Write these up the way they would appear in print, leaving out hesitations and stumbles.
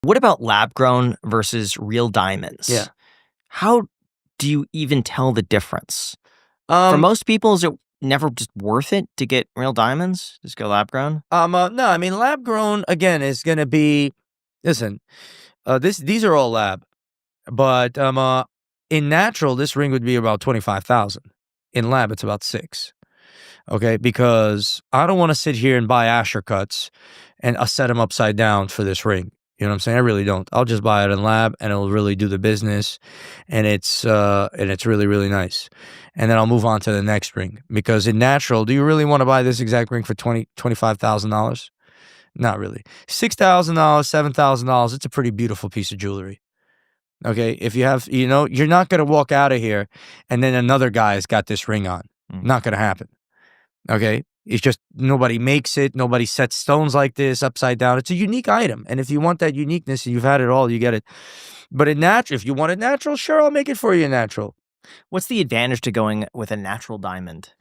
What about lab grown versus real Yeah. diamonds? How do you even tell the difference? For Um, most people, is it never just worth it to get real diamonds? Just go lab grown? no, I mean, lab grown again is gonna be, listen, these are all lab, but in natural, this ring would be about 25,000. In lab, it's about six. Okay, because I don't want to sit here and buy Asher cuts and set them upside down for this ring. You know what I'm saying? I really don't. I'll just buy it in lab, and it'll really do the business, and it's really really nice. And then I'll move on to the next ring because in natural, do you really want to buy this exact ring for $25,000? Not really. $6,000, $7,000. It's a pretty beautiful piece of jewelry. Okay, if you have, you're not gonna walk out of here, and then another guy's got this ring on. Mm. Not gonna happen. Okay? It's just nobody makes it. Nobody sets stones like this upside down. It's a unique item. And if you want that uniqueness, you've had it all, you get it. But in natural, if you want it natural, sure, I'll make it for you natural. What's the advantage to going with a natural diamond?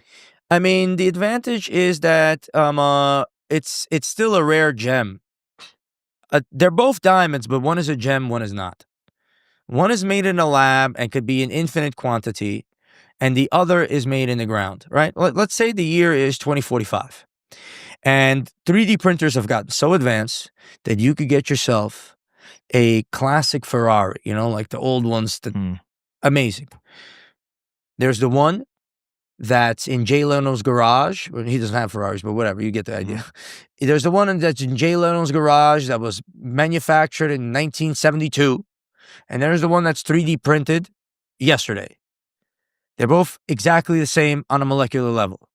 I mean, the advantage is that it's still a rare gem. They're both diamonds, but one is a gem, one is not. One is made in a lab and could be in infinite quantity, and the other is made in the ground, right? Let's say the year is 2045. And 3D printers have gotten so advanced that you could get yourself a classic Ferrari, like the old ones. Amazing. There's the one that's in Jay Leno's garage. Well, he doesn't have Ferraris, but whatever, you get the idea. There's the one that's in Jay Leno's garage that was manufactured in 1972. And there's the one that's 3D printed yesterday. They're both exactly the same on a molecular level.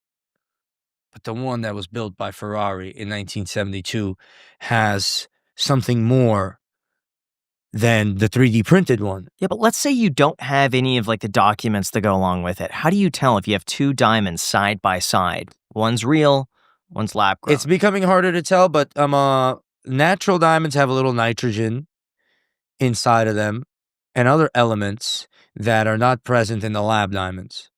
But the one that was built by Ferrari in 1972 has something more than the 3D printed one. Yeah, but let's say you don't have any of like the documents that go along with it. How do you tell if you have two diamonds side by side? One's real, one's lab grown. It's becoming harder to tell, but natural diamonds have a little nitrogen inside of them and other elements that are not present in the lab diamonds.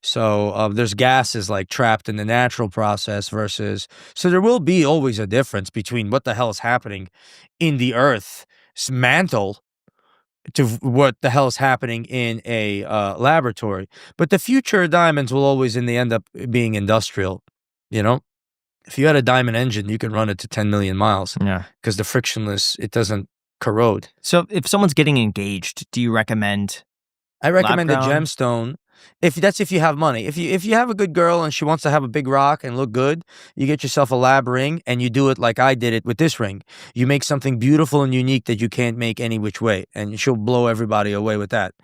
So there's gases like trapped in the natural process versus, so there will be always a difference between what the hell is happening in the Earth's mantle to what the hell is happening in a laboratory. But the future diamonds will always in the end up being industrial. If you had a diamond engine, you can run it to 10 million miles. Yeah. Because the frictionless, it doesn't corrode. So if someone's getting engaged, do you recommend? I recommend a lab-grown? gemstone. If you have money. If you have a good girl and she wants to have a big rock and look good, you get yourself a lab ring and you do it like I did it with this ring. You make something beautiful and unique that you can't make any which way, and she'll blow everybody away with that.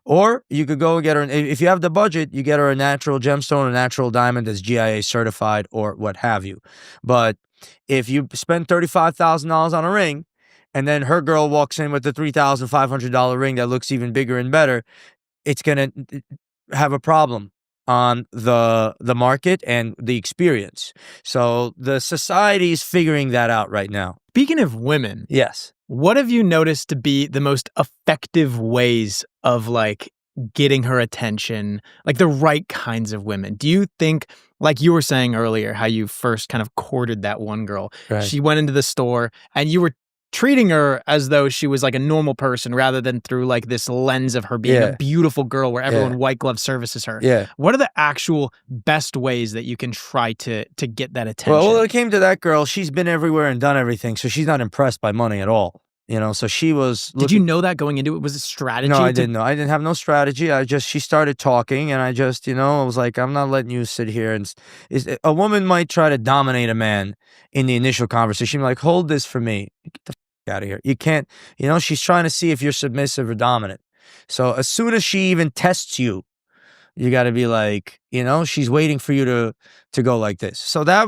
Or you could go and get her, if you have the budget, you get her a natural gemstone, a natural diamond that's GIA certified or what have you. But if you spend $35,000 on a ring, and then her girl walks in with the $3,500 ring that looks even bigger and better, it's going to have a problem on the market and the experience. So the society is figuring that out right now. Speaking of women, Yes. what have you noticed to be the most effective ways of like getting her attention, like the right kinds of women? Do you think, like you were saying earlier, how you first kind of courted that one girl? Right. She went into the store and you were treating her as though she was like a normal person rather than through like this lens of her being Yeah. a beautiful girl where everyone Yeah. white glove services her. Yeah. What are the actual best ways that you can try to get that attention? Well, when it came to that girl, she's been everywhere and done everything, so she's not impressed by money at all. So she was Did you know that going into it? Was it strategy? No, I didn't know. I didn't have no strategy. She started talking, and I just, I was like, I'm not letting you sit here. And a woman might try to dominate a man in the initial conversation, like, hold this for me. Get the out of here. You can't, she's trying to see if you're submissive or dominant. So as soon as she even tests you, you got to be like, she's waiting for you to go like this. So that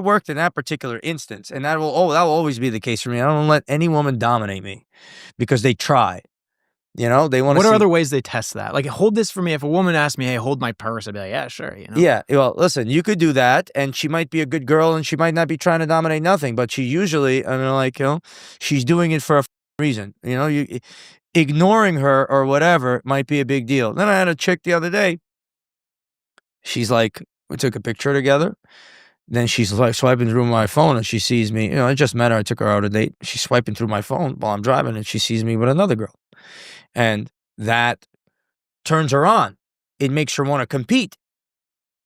worked in that particular instance, and that will always be the case for me. I don't let any woman dominate me because they try. They want to. What are other ways they test that? Like, hold this for me. If a woman asked me, "Hey, hold my purse," I'd be like, "Yeah, sure." Yeah. Well, listen, you could do that, and she might be a good girl, and she might not be trying to dominate nothing, but she usually, she's doing it for a reason. You ignoring her or whatever might be a big deal. Then I had a chick the other day. She's like, we took a picture together. Then she's like swiping through my phone and she sees me. I just met her. I took her out on a date. She's swiping through my phone while I'm driving and she sees me with another girl. And that turns her on. It makes her want to compete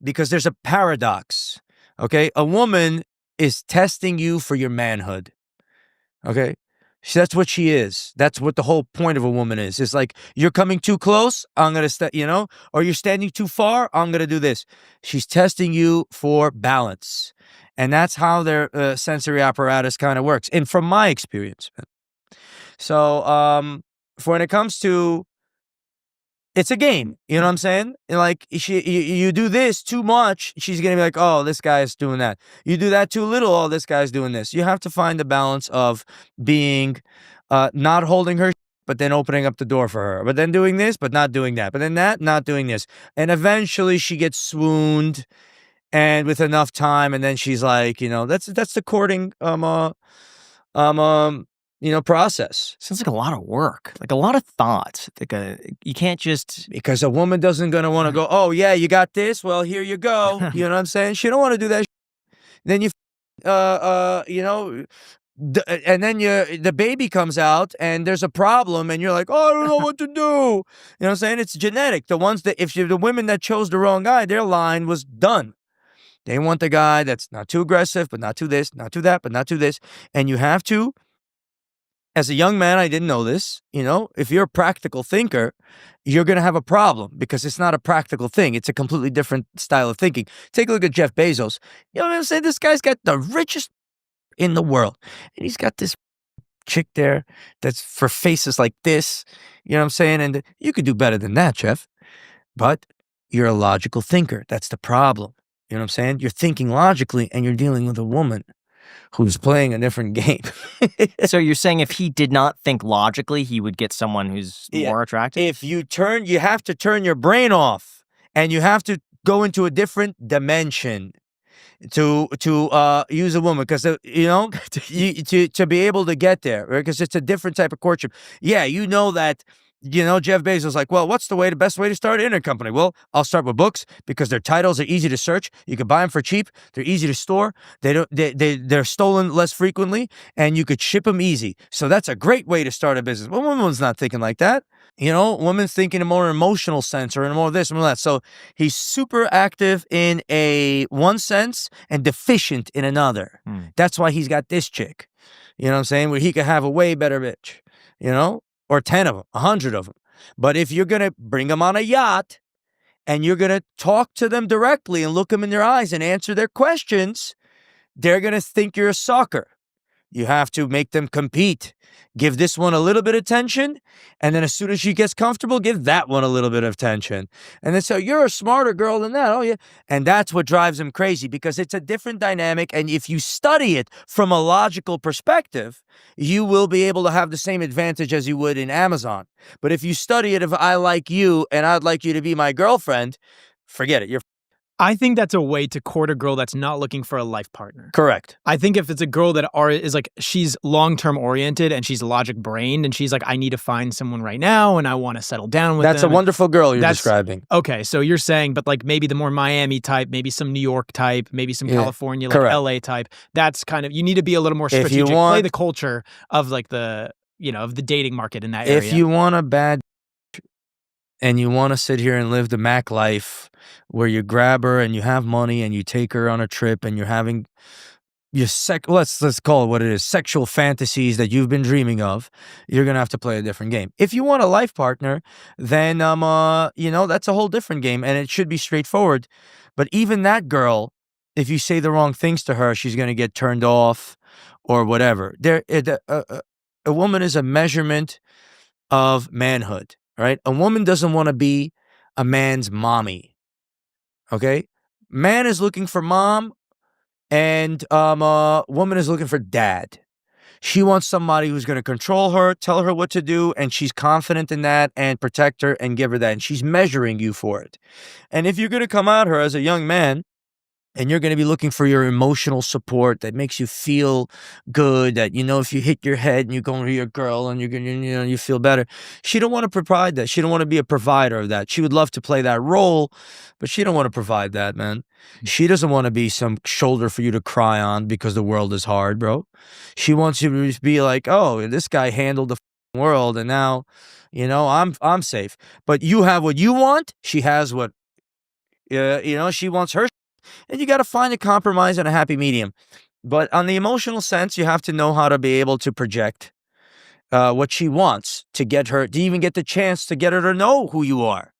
because there's a paradox. Okay. A woman is testing you for your manhood. Okay. That's what she is. That's what the whole point of a woman is. It's like, you're coming too close, I'm going to, or you're standing too far, I'm going to do this. She's testing you for balance. And that's how their sensory apparatus kind of works. And from my experience. So, for when it comes to, it's a game, you know what I'm saying? Like, you do this too much, she's gonna be like, oh, this guy's doing that. You do that too little, oh, this guy's doing this. You have to find the balance of being, not holding her, but then opening up the door for her, but then doing this, but not doing that, but then that, not doing this. And eventually she gets swooned, and with enough time, and then she's like, that's the courting, process. Sounds like a lot of work, like a lot of thought. Like you can't just Because a woman doesn't gonna want to go, oh yeah, you got this. Well, here you go. You know what I'm saying? She don't want to do that. Then and then the baby comes out and there's a problem and you're like, oh, I don't know what to do. You know what I'm saying? It's genetic. The ones that the women that chose the wrong guy, their line was done. They want the guy that's not too aggressive, but not too this, not too that, but not too this. And you have to. As a young man, I didn't know this. If you're a practical thinker, you're going to have a problem because it's not a practical thing. It's a completely different style of thinking. Take a look at Jeff Bezos. You know what I'm saying? This guy's got the richest in the world. And he's got this chick there that's for faces like this. You know what I'm saying? And you could do better than that, Jeff. But you're a logical thinker. That's the problem. You know what I'm saying? You're thinking logically and you're dealing with a woman who's playing a different game. So you're saying if he did not think logically, he would get someone who's more attractive? If you have to turn your brain off and you have to go into a different dimension to use a woman because, to be able to get there, right? Because it's a different type of courtship. Yeah, that. Jeff Bezos like, well, what's the best way to start an internet company? Well, I'll start with books because their titles are easy to search. You can buy them for cheap. They're easy to store. They're stolen less frequently, and you could ship them easy. So that's a great way to start a business. Well, woman's not thinking like that. Woman's thinking in a more emotional sense or in more this and more that. So he's super active in one sense and deficient in another. That's why he's got this chick. You know what I'm saying? Where he could have a way better bitch. Or 10 of them, 100 of them. But if you're going to bring them on a yacht and you're going to talk to them directly and look them in their eyes and answer their questions, they're going to think you're a sucker. You have to make them compete. Give this one a little bit of attention, and then as soon as she gets comfortable, give that one a little bit of attention. And then so you're a smarter girl than that. Oh, yeah. And that's what drives them crazy because it's a different dynamic. And if you study it from a logical perspective, you will be able to have the same advantage as you would in Amazon. But if you study it, if I like you and I'd like you to be my girlfriend, forget it. I think that's a way to court a girl that's not looking for a life partner. Correct. I think if it's a girl that is like, she's long-term oriented and she's logic-brained and she's like, I need to find someone right now and I want to settle down with them. That's a wonderful girl you're describing. Okay, so you're saying, but like maybe the more Miami type, maybe some New York type, maybe some California, like correct. LA type. That's kind of, you need to be a little more strategic. Play the culture of like of the dating market in that area. If you want a bad and you want to sit here and live the Mac life where you grab her and you have money and you take her on a trip and you're having let's call it what it is, sexual fantasies that you've been dreaming of, you're going to have to play a different game. If you want a life partner, then, that's a whole different game and it should be straightforward. But even that girl, if you say the wrong things to her, she's going to get turned off or whatever. A woman is a measurement of manhood. Right? A woman doesn't want to be a man's mommy. Okay? Man is looking for mom and woman is looking for dad. She wants somebody who's going to control her, tell her what to do, and she's confident in that and protect her and give her that. And she's measuring you for it. And if you're going to come at her as a young man and you're going to be looking for your emotional support that makes you feel good, that, if you hit your head and you go to your girl and you're going to, you feel better. She don't want to provide that. She don't want to be a provider of that. She would love to play that role, but she don't want to provide that, man. She doesn't want to be some shoulder for you to cry on because the world is hard, bro. She wants you to just be like, oh, this guy handled the world, and now, I'm safe. But you have what you want. She has what, she wants her. And you got to find a compromise and a happy medium. But on the emotional sense, you have to know how to be able to project what she wants to get her, to even get the chance to get her to know who you are.